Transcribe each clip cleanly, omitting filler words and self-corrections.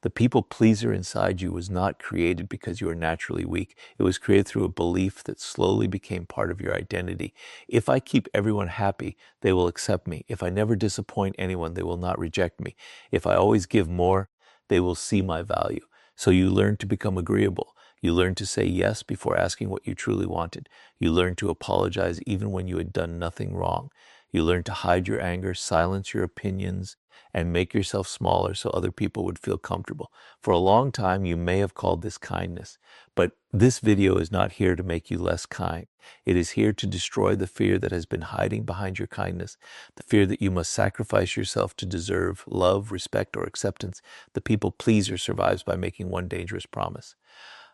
The people pleaser inside you was not created because you are naturally weak. It was created through a belief that slowly became part of your identity. If I keep everyone happy, they will accept me. If I never disappoint anyone, they will not reject me. If I always give more, they will see my value. So you learn to become agreeable. You learn to say yes before asking what you truly wanted. You learn to apologize even when you had done nothing wrong. You learn to hide your anger, silence your opinions, and make yourself smaller so other people would feel comfortable. For a long time, you may have called this kindness, but this video is not here to make you less kind. It is here to destroy the fear that has been hiding behind your kindness, the fear that you must sacrifice yourself to deserve love, respect, or acceptance. The people pleaser survives by making one dangerous promise.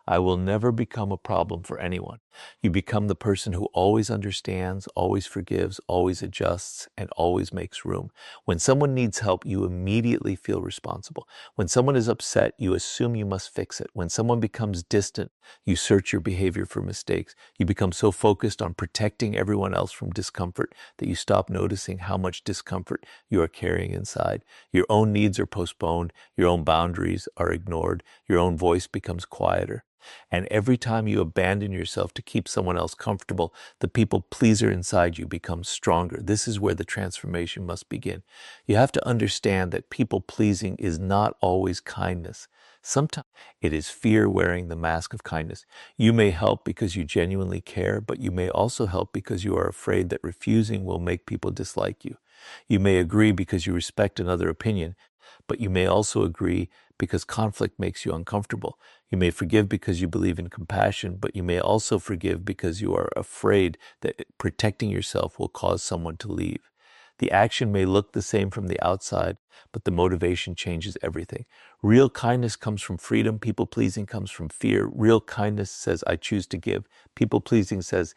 I will never become a problem for anyone. You become the person who always understands, always forgives, always adjusts, and always makes room. When someone needs help, you immediately feel responsible. When someone is upset, you assume you must fix it. When someone becomes distant, you search your behavior for mistakes. You become so focused on protecting everyone else from discomfort that you stop noticing how much discomfort you are carrying inside. Your own needs are postponed. Your own boundaries are ignored. Your own voice becomes quieter. And every time you abandon yourself to keep someone else comfortable, the people pleaser inside you becomes stronger. This is where the transformation must begin. You have to understand that people pleasing is not always kindness. Sometimes it is fear wearing the mask of kindness. You may help because you genuinely care, but you may also help because you are afraid that refusing will make people dislike you. You may agree because you respect another opinion, but you may also agree because conflict makes you uncomfortable. You may forgive because you believe in compassion, but you may also forgive because you are afraid that protecting yourself will cause someone to leave. The action may look the same from the outside, but the motivation changes everything. Real kindness comes from freedom. People-pleasing comes from fear. Real kindness says, I choose to give. People-pleasing says,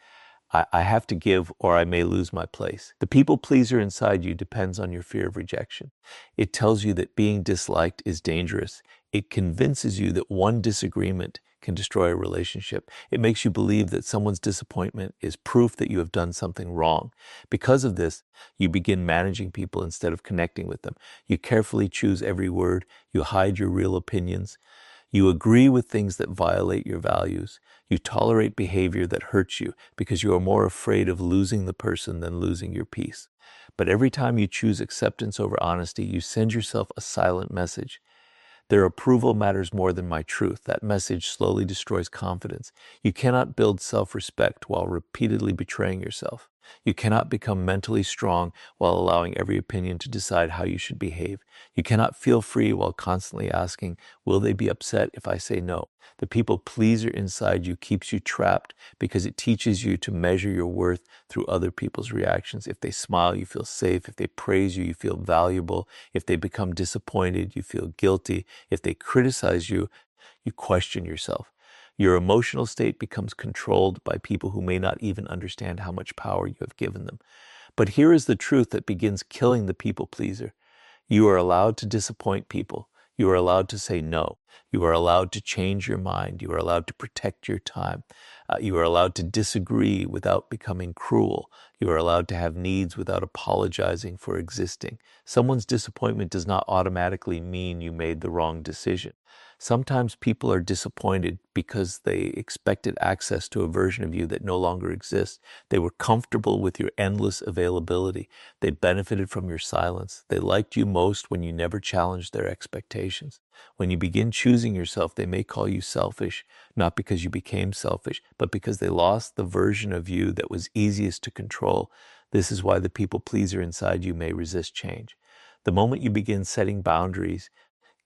I have to give or I may lose my place. The people pleaser inside you depends on your fear of rejection. It tells you that being disliked is dangerous. It convinces you that one disagreement can destroy a relationship. It makes you believe that someone's disappointment is proof that you have done something wrong. Because of this, you begin managing people instead of connecting with them. You carefully choose every word. You hide your real opinions. You agree with things that violate your values. You tolerate behavior that hurts you because you are more afraid of losing the person than losing your peace. But every time you choose acceptance over honesty, you send yourself a silent message. Their approval matters more than my truth. That message slowly destroys confidence. You cannot build self-respect while repeatedly betraying yourself. You cannot become mentally strong while allowing every opinion to decide how you should behave. You cannot feel free while constantly asking, will they be upset if I say no? The people pleaser inside you keeps you trapped because it teaches you to measure your worth through other people's reactions. If they smile, you feel safe. If they praise you, you feel valuable. If they become disappointed, you feel guilty. If they criticize you, you question yourself. Your emotional state becomes controlled by people who may not even understand how much power you have given them. But here is the truth that begins killing the people pleaser. You are allowed to disappoint people. You are allowed to say no. You are allowed to change your mind. You are allowed to protect your time. You are allowed to disagree without becoming cruel. You are allowed to have needs without apologizing for existing. Someone's disappointment does not automatically mean you made the wrong decision. Sometimes people are disappointed because they expected access to a version of you that no longer exists. They were comfortable with your endless availability. They benefited from your silence. They liked you most when you never challenged their expectations. When you begin choosing yourself, they may call you selfish, not because you became selfish, but because they lost the version of you that was easiest to control. This is why the people pleaser inside you may resist change. The moment you begin setting boundaries,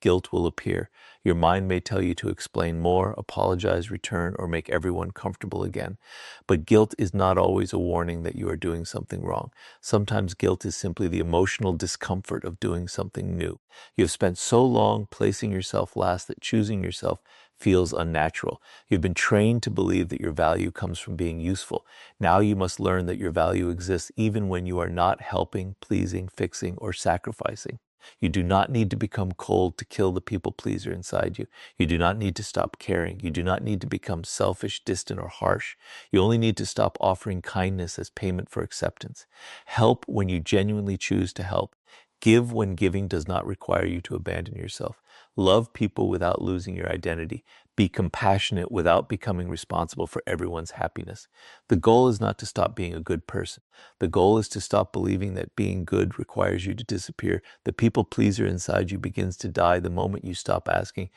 guilt will appear. Your mind may tell you to explain more, apologize, return, or make everyone comfortable again. But guilt is not always a warning that you are doing something wrong. Sometimes guilt is simply the emotional discomfort of doing something new. You have spent so long placing yourself last that choosing yourself feels unnatural. You've been trained to believe that your value comes from being useful. Now you must learn that your value exists even when you are not helping, pleasing, fixing, or sacrificing. You do not need to become cold to kill the people pleaser inside you. You do not need to stop caring. You do not need to become selfish, distant, or harsh. You only need to stop offering kindness as payment for acceptance. Help when you genuinely choose to help. Give when giving does not require you to abandon yourself. Love people without losing your identity. Be compassionate without becoming responsible for everyone's happiness. The goal is not to stop being a good person. The goal is to stop believing that being good requires you to disappear. The people pleaser inside you begins to die the moment you stop asking,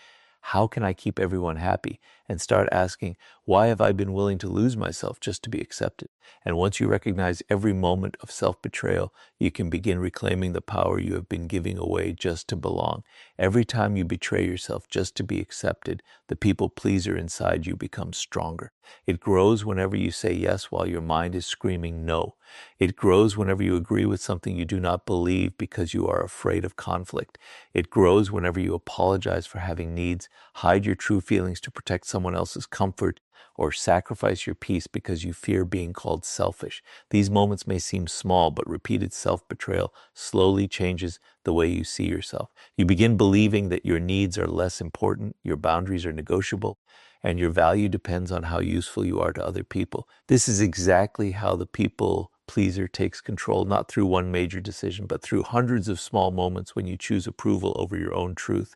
how can I keep everyone happy? And start asking, why have I been willing to lose myself just to be accepted? And once you recognize every moment of self-betrayal, you can begin reclaiming the power you have been giving away just to belong. Every time you betray yourself just to be accepted, the people pleaser inside you becomes stronger. It grows whenever you say yes while your mind is screaming no. It grows whenever you agree with something you do not believe because you are afraid of conflict. It grows whenever you apologize for having needs, hide your true feelings to protect someone else's comfort, or sacrifice your peace because you fear being called selfish. These moments may seem small, but repeated self-betrayal slowly changes the way you see yourself. You begin believing that your needs are less important, your boundaries are negotiable, and your value depends on how useful you are to other people. This is exactly how the people pleaser takes control, not through one major decision, but through hundreds of small moments when you choose approval over your own truth.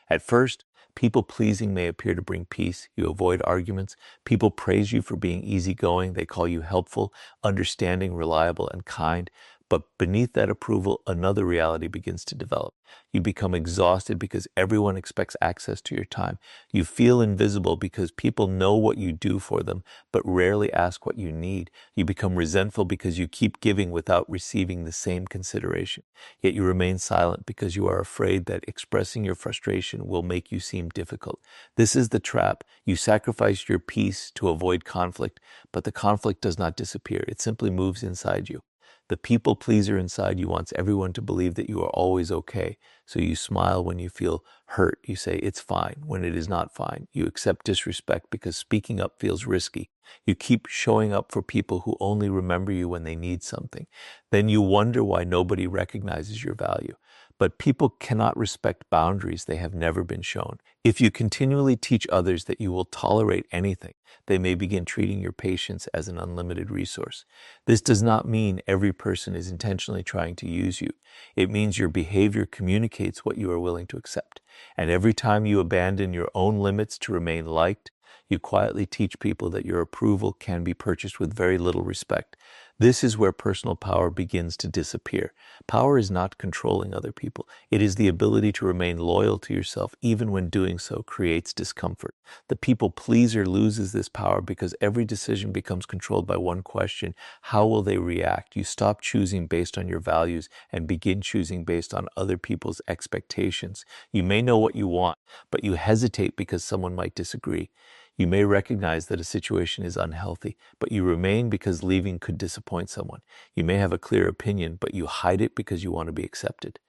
At first, people pleasing may appear to bring peace. You avoid arguments. People praise you for being easygoing. They call you helpful, understanding, reliable, and kind. But beneath that approval, another reality begins to develop. You become exhausted because everyone expects access to your time. You feel invisible because people know what you do for them, but rarely ask what you need. You become resentful because you keep giving without receiving the same consideration. Yet you remain silent because you are afraid that expressing your frustration will make you seem difficult. This is the trap. You sacrifice your peace to avoid conflict, but the conflict does not disappear. It simply moves inside you. The people pleaser inside you wants everyone to believe that you are always okay. So you smile when you feel hurt. You say it's fine when it is not fine. You accept disrespect because speaking up feels risky. You keep showing up for people who only remember you when they need something. Then you wonder why nobody recognizes your value. But people cannot respect boundaries they have never been shown. If you continually teach others that you will tolerate anything, they may begin treating your patience as an unlimited resource. This does not mean every person is intentionally trying to use you. It means your behavior communicates what you are willing to accept. And every time you abandon your own limits to remain liked, you quietly teach people that your approval can be purchased with very little respect. This is where personal power begins to disappear. Power is not controlling other people. It is the ability to remain loyal to yourself even when doing so creates discomfort. The people pleaser loses this power because every decision becomes controlled by one question: how will they react? You stop choosing based on your values and begin choosing based on other people's expectations. You may know what you want, but you hesitate because someone might disagree. You may recognize that a situation is unhealthy, but you remain because leaving could disappoint someone. You may have a clear opinion, but you hide it because you want to be accepted.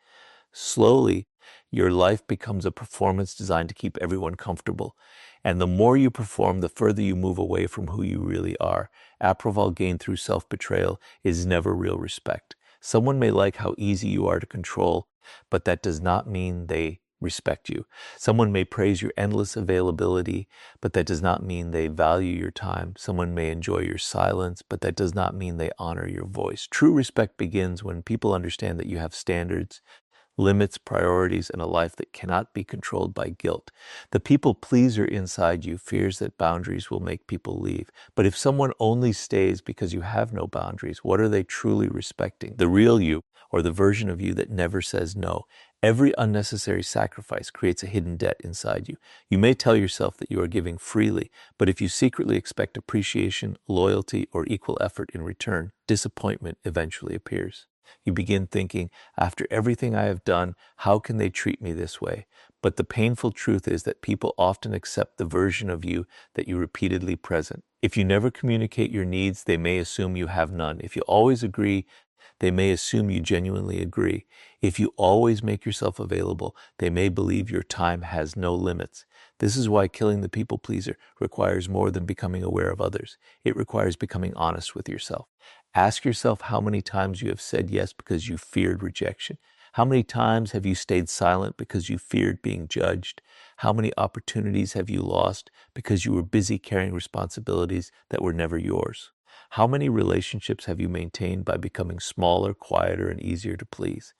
Slowly, your life becomes a performance designed to keep everyone comfortable. And the more you perform, the further you move away from who you really are. Approval gained through self-betrayal is never real respect. Someone may like how easy you are to control, but that does not mean they respect you. Someone may praise your endless availability, but that does not mean they value your time. Someone may enjoy your silence, but that does not mean they honor your voice. True respect begins when people understand that you have standards, limits, priorities, and a life that cannot be controlled by guilt. The people pleaser inside you fears that boundaries will make people leave. But if someone only stays because you have no boundaries, what are they truly respecting? The real you, or the version of you that never says no? Every unnecessary sacrifice creates a hidden debt inside you. You may tell yourself that you are giving freely, but if you secretly expect appreciation, loyalty, or equal effort in return, disappointment eventually appears. You begin thinking, after everything I have done, how can they treat me this way? But the painful truth is that people often accept the version of you that you repeatedly present. If you never communicate your needs, they may assume you have none. If you always agree, they may assume you genuinely agree. If you always make yourself available, they may believe your time has no limits. This is why killing the people pleaser requires more than becoming aware of others. It requires becoming honest with yourself. Ask yourself how many times you have said yes because you feared rejection. How many times have you stayed silent because you feared being judged? How many opportunities have you lost because you were busy carrying responsibilities that were never yours? How many relationships have you maintained by becoming smaller, quieter, and easier to please?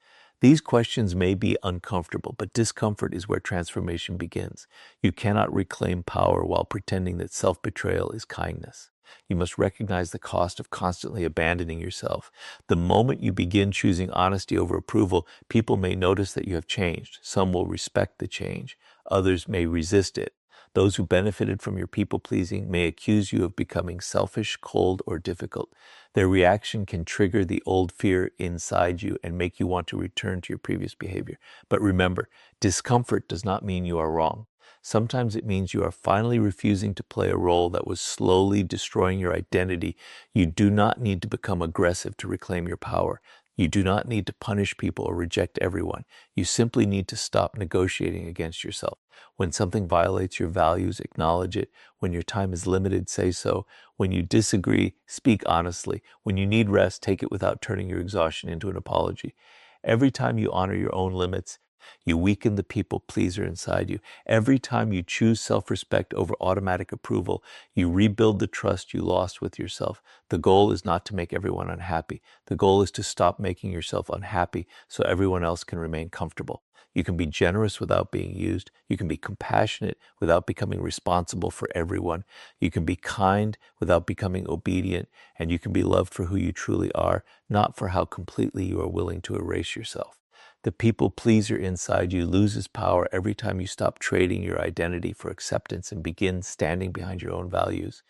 These questions may be uncomfortable, but discomfort is where transformation begins. You cannot reclaim power while pretending that self-betrayal is kindness. You must recognize the cost of constantly abandoning yourself. The moment you begin choosing honesty over approval, people may notice that you have changed. Some will respect the change. Others may resist it. Those who benefited from your people-pleasing may accuse you of becoming selfish, cold, or difficult. Their reaction can trigger the old fear inside you and make you want to return to your previous behavior. But remember, discomfort does not mean you are wrong. Sometimes it means you are finally refusing to play a role that was slowly destroying your identity. You do not need to become aggressive to reclaim your power. You do not need to punish people or reject everyone. You simply need to stop negotiating against yourself. When something violates your values, acknowledge it. When your time is limited, say so. When you disagree, speak honestly. When you need rest, take it without turning your exhaustion into an apology. Every time you honor your own limits, you weaken the people pleaser inside you. Every time you choose self-respect over automatic approval, you rebuild the trust you lost with yourself. The goal is not to make everyone unhappy. The goal is to stop making yourself unhappy so everyone else can remain comfortable. You can be generous without being used. You can be compassionate without becoming responsible for everyone. You can be kind without becoming obedient. And you can be loved for who you truly are, not for how completely you are willing to erase yourself. The people pleaser inside you loses power every time you stop trading your identity for acceptance and begin standing behind your own values.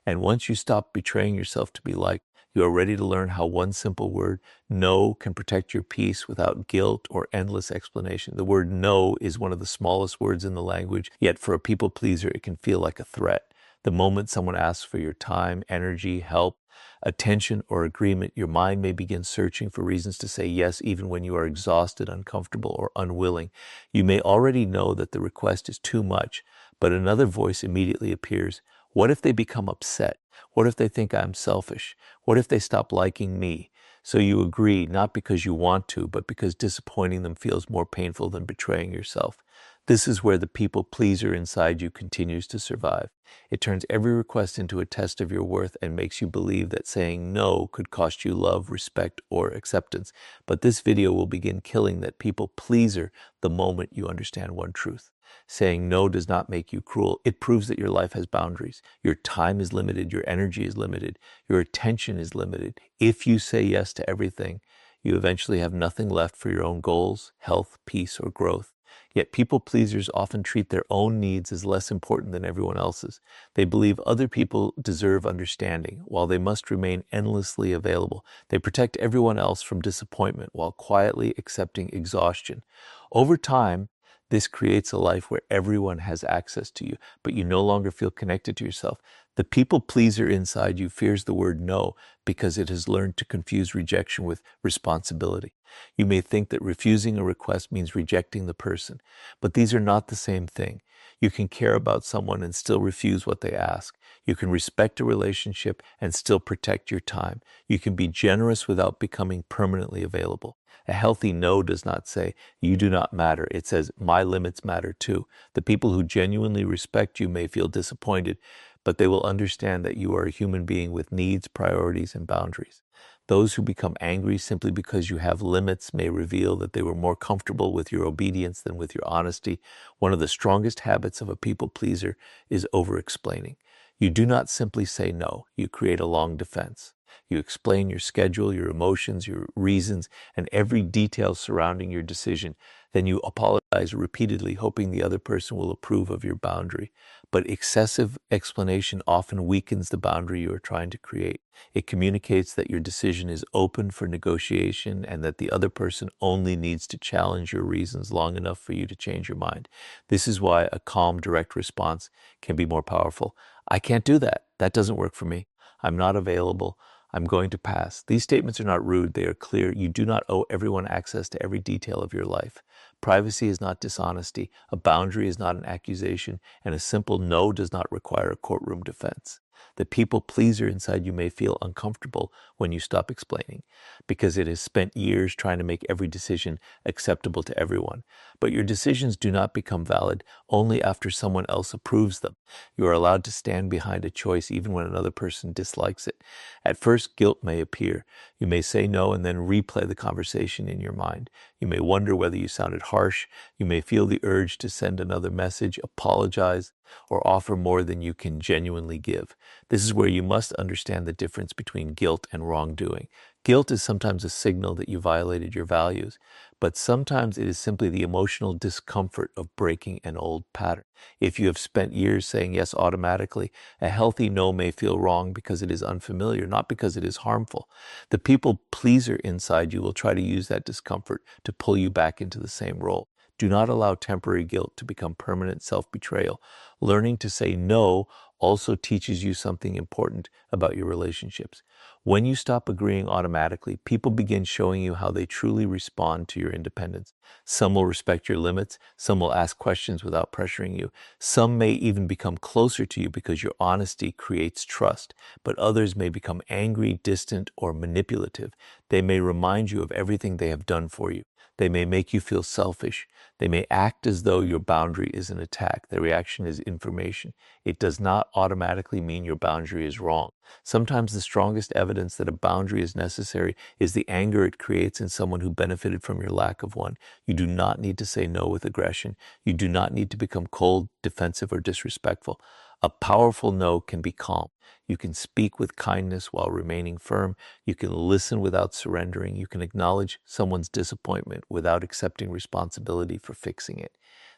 And once you stop betraying yourself to be liked, you are ready to learn how one simple word, no, can protect your peace without guilt or endless explanation. The word no is one of the smallest words in the language, yet for a people pleaser, it can feel like a threat. The moment someone asks for your time, energy, help, attention, or agreement, your mind may begin searching for reasons to say yes, even when you are exhausted, uncomfortable, or unwilling. You may already know that the request is too much, but another voice immediately appears. What if they become upset? What if they think I'm selfish? What if they stop liking me? So you agree, not because you want to, but because disappointing them feels more painful than betraying yourself. This is where the people pleaser inside you continues to survive. It turns every request into a test of your worth and makes you believe that saying no could cost you love, respect, or acceptance. But this video will begin killing that people pleaser the moment you understand one truth. Saying no does not make you cruel. It proves that your life has boundaries. Your time is limited. Your energy is limited. Your attention is limited. If you say yes to everything, you eventually have nothing left for your own goals, health, peace, or growth. Yet people pleasers often treat their own needs as less important than everyone else's. They believe other people deserve understanding, while they must remain endlessly available. They protect everyone else from disappointment while quietly accepting exhaustion. Over time, this creates a life where everyone has access to you, but you no longer feel connected to yourself. The people pleaser inside you fears the word no because it has learned to confuse rejection with responsibility. You may think that refusing a request means rejecting the person, but these are not the same thing. You can care about someone and still refuse what they ask. You can respect a relationship and still protect your time. You can be generous without becoming permanently available. A healthy no does not say, you do not matter. It says, my limits matter too. The people who genuinely respect you may feel disappointed, but they will understand that you are a human being with needs, priorities, and boundaries. Those who become angry simply because you have limits may reveal that they were more comfortable with your obedience than with your honesty. One of the strongest habits of a people pleaser is over-explaining. You do not simply say no, you create a long defense. You explain your schedule, your emotions, your reasons, and every detail surrounding your decision. Then you apologize repeatedly, hoping the other person will approve of your boundary. But excessive explanation often weakens the boundary you are trying to create. It communicates that your decision is open for negotiation and that the other person only needs to challenge your reasons long enough for you to change your mind. This is why a calm, direct response can be more powerful. I can't do that. That doesn't work for me. I'm not available. I'm going to pass. These statements are not rude. They are clear. You do not owe everyone access to every detail of your life. Privacy is not dishonesty. A boundary is not an accusation. And a simple no does not require a courtroom defense. The people pleaser inside you may feel uncomfortable when you stop explaining, because it has spent years trying to make every decision acceptable to everyone. But your decisions do not become valid only after someone else approves them. You are allowed to stand behind a choice even when another person dislikes it. At first, guilt may appear. You may say no and then replay the conversation in your mind. You may wonder whether you sounded harsh. You may feel the urge to send another message, apologize, or offer more than you can genuinely give. This is where you must understand the difference between guilt and wrongdoing. Guilt is sometimes a signal that you violated your values, but sometimes it is simply the emotional discomfort of breaking an old pattern. If you have spent years saying yes automatically, a healthy no may feel wrong because it is unfamiliar, not because it is harmful. The people pleaser inside you will try to use that discomfort to pull you back into the same role. Do not allow temporary guilt to become permanent self-betrayal. Learning to say no also teaches you something important about your relationships. When you stop agreeing automatically, people begin showing you how they truly respond to your independence. Some will respect your limits, some will ask questions without pressuring you. Some may even become closer to you because your honesty creates trust, but others may become angry, distant, or manipulative. They may remind you of everything they have done for you. They may make you feel selfish. They may act as though your boundary is an attack. Their reaction is information. It does not automatically mean your boundary is wrong. Sometimes the strongest evidence that a boundary is necessary is the anger it creates in someone who benefited from your lack of one. You do not need to say no with aggression. You do not need to become cold, defensive, or disrespectful. A powerful no can be calm. You can speak with kindness while remaining firm. You can listen without surrendering. You can acknowledge someone's disappointment without accepting responsibility for fixing it.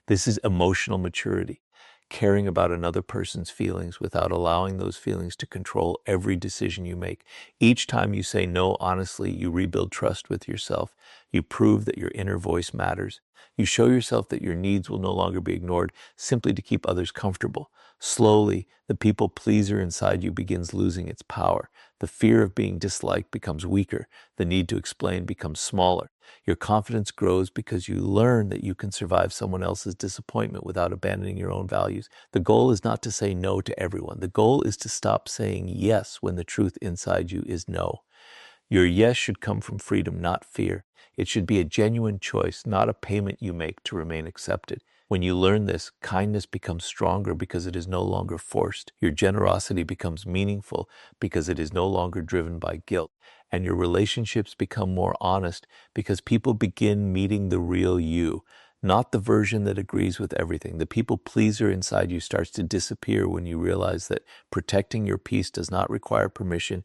This is emotional maturity, caring about another person's feelings without allowing those feelings to control every decision you make. Each time you say no honestly, you rebuild trust with yourself. You prove that your inner voice matters. You show yourself that your needs will no longer be ignored simply to keep others comfortable. Slowly, the people pleaser inside you begins losing its power. The fear of being disliked becomes weaker. The need to explain becomes smaller. Your confidence grows because you learn that you can survive someone else's disappointment without abandoning your own values. The goal is not to say no to everyone. The goal is to stop saying yes when the truth inside you is no. Your yes should come from freedom, not fear. It should be a genuine choice, not a payment you make to remain accepted. When you learn this, kindness becomes stronger because it is no longer forced. Your generosity becomes meaningful because it is no longer driven by guilt. And your relationships become more honest because people begin meeting the real you, not the version that agrees with everything. The people pleaser inside you starts to disappear when you realize that protecting your peace does not require permission,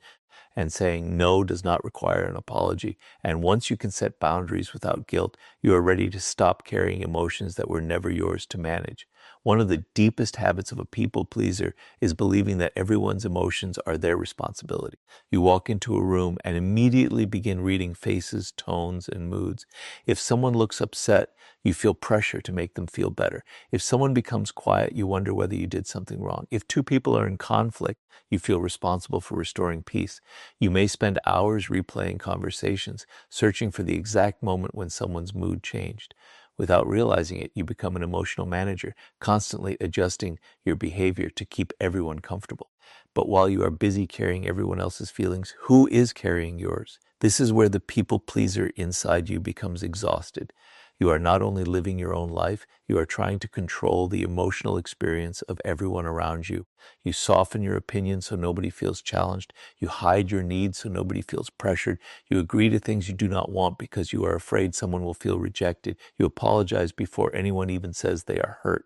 and saying no does not require an apology. And once you can set boundaries without guilt, you are ready to stop carrying emotions that were never yours to manage. One of the deepest habits of a people pleaser is believing that everyone's emotions are their responsibility. You walk into a room and immediately begin reading faces, tones, and moods. If someone looks upset, you feel pressure to make them feel better. If someone becomes quiet, you wonder whether you did something wrong. If two people are in conflict, you feel responsible for restoring peace. You may spend hours replaying conversations, searching for the exact moment when someone's mood changed. Without realizing it, you become an emotional manager, constantly adjusting your behavior to keep everyone comfortable. But while you are busy carrying everyone else's feelings, who is carrying yours? This is where the people pleaser inside you becomes exhausted. You are not only living your own life, you are trying to control the emotional experience of everyone around you. You soften your opinion so nobody feels challenged. You hide your needs so nobody feels pressured. You agree to things you do not want because you are afraid someone will feel rejected. You apologize before anyone even says they are hurt.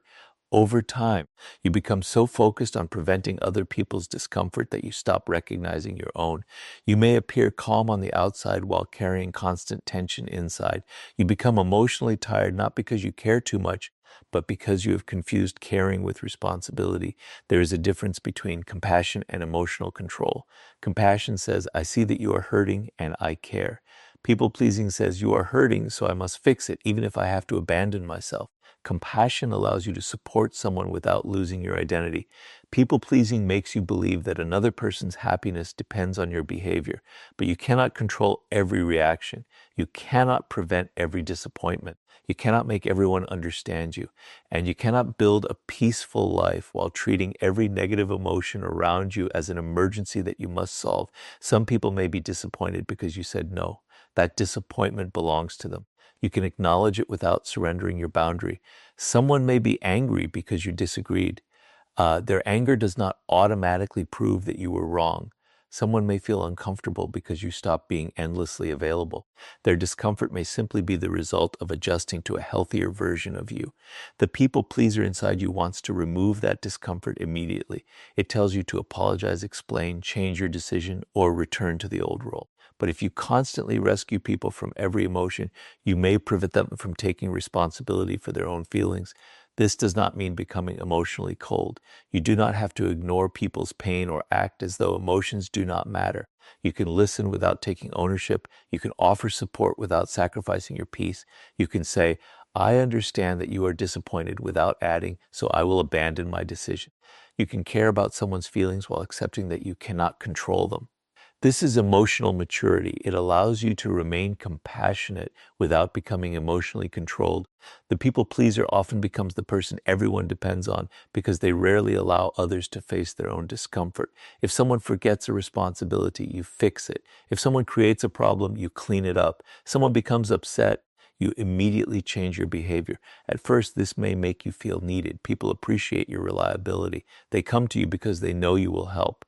Over time, you become so focused on preventing other people's discomfort that you stop recognizing your own. You may appear calm on the outside while carrying constant tension inside. You become emotionally tired not because you care too much, but because you have confused caring with responsibility. There is a difference between compassion and emotional control. Compassion says, I see that you are hurting and I care. People-pleasing says, you are hurting, so I must fix it, even if I have to abandon myself. Compassion allows you to support someone without losing your identity. People-pleasing makes you believe that another person's happiness depends on your behavior, but you cannot control every reaction. You cannot prevent every disappointment. You cannot make everyone understand you. And you cannot build a peaceful life while treating every negative emotion around you as an emergency that you must solve. Some people may be disappointed because you said no. That disappointment belongs to them. You can acknowledge it without surrendering your boundary. Someone may be angry because you disagreed. Their anger does not automatically prove that you were wrong. Someone may feel uncomfortable because you stop being endlessly available. Their discomfort may simply be the result of adjusting to a healthier version of you. The people pleaser inside you wants to remove that discomfort immediately. It tells you to apologize, explain, change your decision, or return to the old role. But if you constantly rescue people from every emotion, you may prevent them from taking responsibility for their own feelings. This does not mean becoming emotionally cold. You do not have to ignore people's pain or act as though emotions do not matter. You can listen without taking ownership. You can offer support without sacrificing your peace. You can say, I understand that you are disappointed without adding, so I will abandon my decision. You can care about someone's feelings while accepting that you cannot control them. This is emotional maturity. It allows you to remain compassionate without becoming emotionally controlled. The people pleaser often becomes the person everyone depends on because they rarely allow others to face their own discomfort. If someone forgets a responsibility, you fix it. If someone creates a problem, you clean it up. Someone becomes upset, you immediately change your behavior. At first, this may make you feel needed. People appreciate your reliability. They come to you because they know you will help.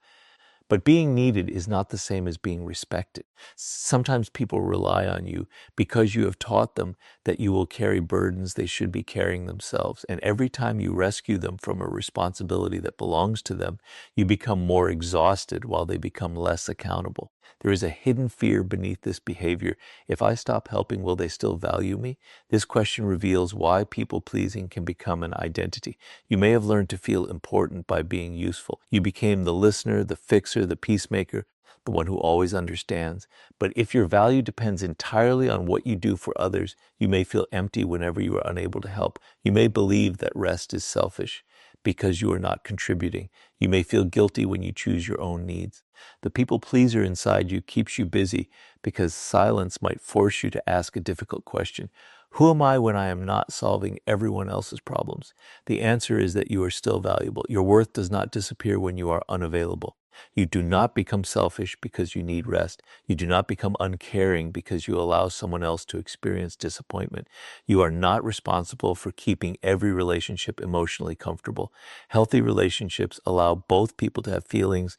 But being needed is not the same as being respected. Sometimes people rely on you because you have taught them that you will carry burdens they should be carrying themselves. And every time you rescue them from a responsibility that belongs to them, you become more exhausted while they become less accountable. There is a hidden fear beneath this behavior. If I stop helping, will they still value me? This question reveals why people-pleasing can become an identity. You may have learned to feel important by being useful. You became the listener, the fixer, the peacemaker, the one who always understands. But if your value depends entirely on what you do for others, you may feel empty whenever you are unable to help. You may believe that rest is selfish because you are not contributing. You may feel guilty when you choose your own needs. The people pleaser inside you keeps you busy because silence might force you to ask a difficult question. Who am I when I am not solving everyone else's problems? The answer is that you are still valuable. Your worth does not disappear when you are unavailable. You do not become selfish because you need rest. You do not become uncaring because you allow someone else to experience disappointment. You are not responsible for keeping every relationship emotionally comfortable. Healthy relationships allow both people to have feelings,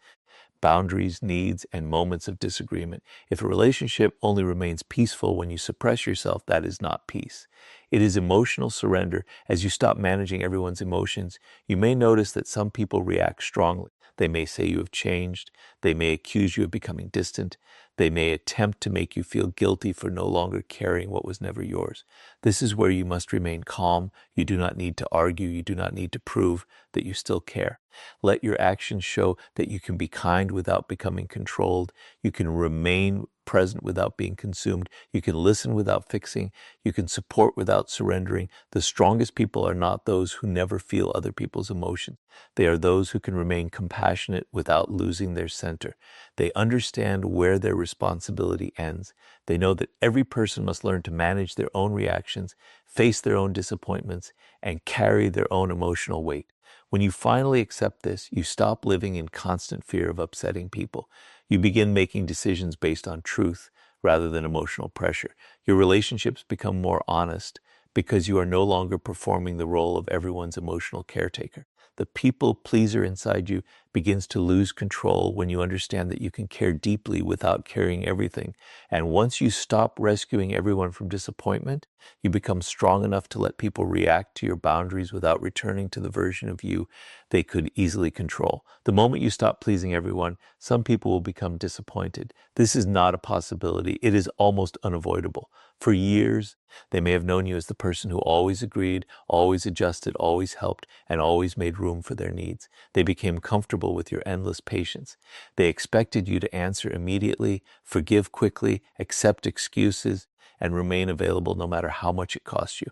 boundaries, needs, and moments of disagreement. If a relationship only remains peaceful when you suppress yourself, that is not peace. It is emotional surrender. As you stop managing everyone's emotions, you may notice that some people react strongly. They may say you have changed. They may accuse you of becoming distant. They may attempt to make you feel guilty for no longer carrying what was never yours. This is where you must remain calm. You do not need to argue. You do not need to prove that you still care. Let your actions show that you can be kind without becoming controlled. You can remain present without being consumed. You can listen without fixing. You can support without surrendering. The strongest people are not those who never feel other people's emotions. They are those who can remain compassionate without losing their center. They understand where their responsibility ends. They know that every person must learn to manage their own reactions, face their own disappointments, and carry their own emotional weight. When you finally accept this, you stop living in constant fear of upsetting people. You begin making decisions based on truth rather than emotional pressure. Your relationships become more honest because you are no longer performing the role of everyone's emotional caretaker. The people pleaser inside you begins to lose control when you understand that you can care deeply without carrying everything. And once you stop rescuing everyone from disappointment, you become strong enough to let people react to your boundaries without returning to the version of you they could easily control. The moment you stop pleasing everyone, some people will become disappointed. This is not a possibility. It is almost unavoidable. For years, they may have known you as the person who always agreed, always adjusted, always helped, and always made room for their needs. They became comfortable with your endless patience. They expected you to answer immediately, forgive quickly, accept excuses, and remain available no matter how much it costs you.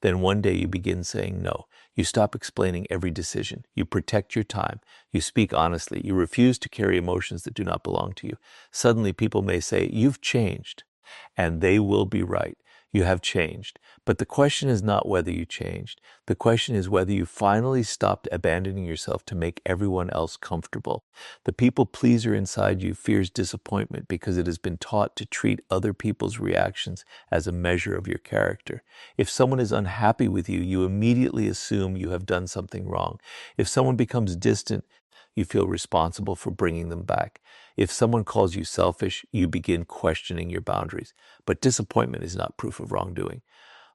Then one day you begin saying no. You stop explaining every decision. You protect your time. You speak honestly. You refuse to carry emotions that do not belong to you. Suddenly people may say, "You've changed." And they will be right. You have changed. But the question is not whether you changed. The question is whether you finally stopped abandoning yourself to make everyone else comfortable. The people pleaser inside you fears disappointment because it has been taught to treat other people's reactions as a measure of your character. If someone is unhappy with you, you immediately assume you have done something wrong. If someone becomes distant, you feel responsible for bringing them back. If someone calls you selfish, you begin questioning your boundaries. But disappointment is not proof of wrongdoing.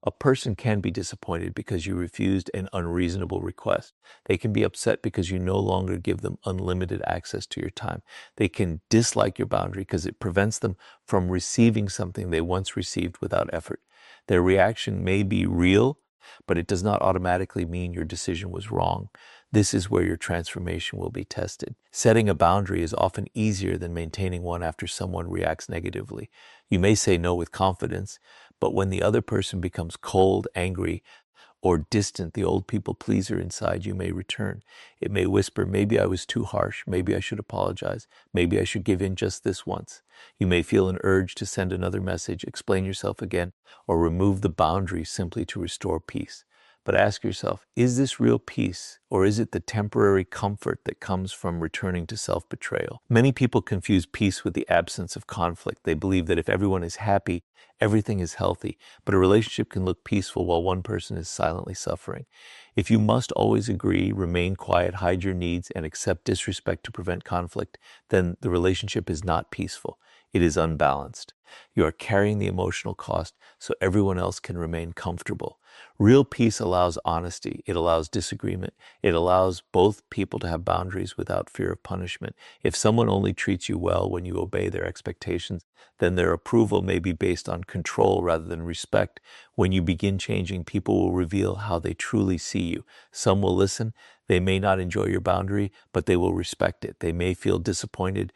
A person can be disappointed because you refused an unreasonable request. They can be upset because you no longer give them unlimited access to your time. They can dislike your boundary because it prevents them from receiving something they once received without effort. Their reaction may be real, but it does not automatically mean your decision was wrong. This is where your transformation will be tested. Setting a boundary is often easier than maintaining one after someone reacts negatively. You may say no with confidence, but when the other person becomes cold, angry, or distant, the old people pleaser inside you may return. It may whisper, maybe I was too harsh, maybe I should apologize, maybe I should give in just this once. You may feel an urge to send another message, explain yourself again, or remove the boundary simply to restore peace. But ask yourself, is this real peace, or is it the temporary comfort that comes from returning to self-betrayal? Many people confuse peace with the absence of conflict. They believe that if everyone is happy, everything is healthy, but a relationship can look peaceful while one person is silently suffering. If you must always agree, remain quiet, hide your needs, and accept disrespect to prevent conflict, then the relationship is not peaceful. It is unbalanced. You are carrying the emotional cost so everyone else can remain comfortable. Real peace allows honesty. It allows disagreement. It allows both people to have boundaries without fear of punishment. If someone only treats you well when you obey their expectations, then their approval may be based on control rather than respect. When you begin changing, people will reveal how they truly see you. Some will listen. They may not enjoy your boundary, but they will respect it. They may feel disappointed,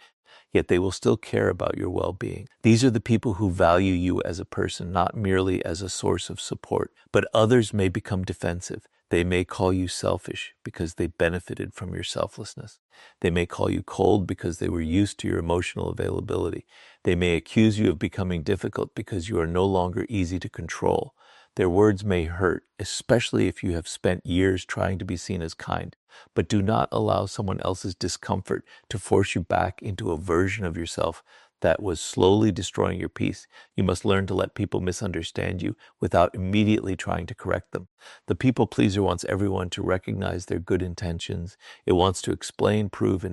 yet they will still care about your well-being. These are the people who value you as a person, not merely as a source of support. But others may become defensive. They may call you selfish because they benefited from your selflessness. They may call you cold because they were used to your emotional availability. They may accuse you of becoming difficult because you are no longer easy to control. Their words may hurt, especially if you have spent years trying to be seen as kind. But do not allow someone else's discomfort to force you back into a version of yourself that was slowly destroying your peace. You must learn to let people misunderstand you without immediately trying to correct them. The people pleaser wants everyone to recognize their good intentions. It wants to explain, prove, and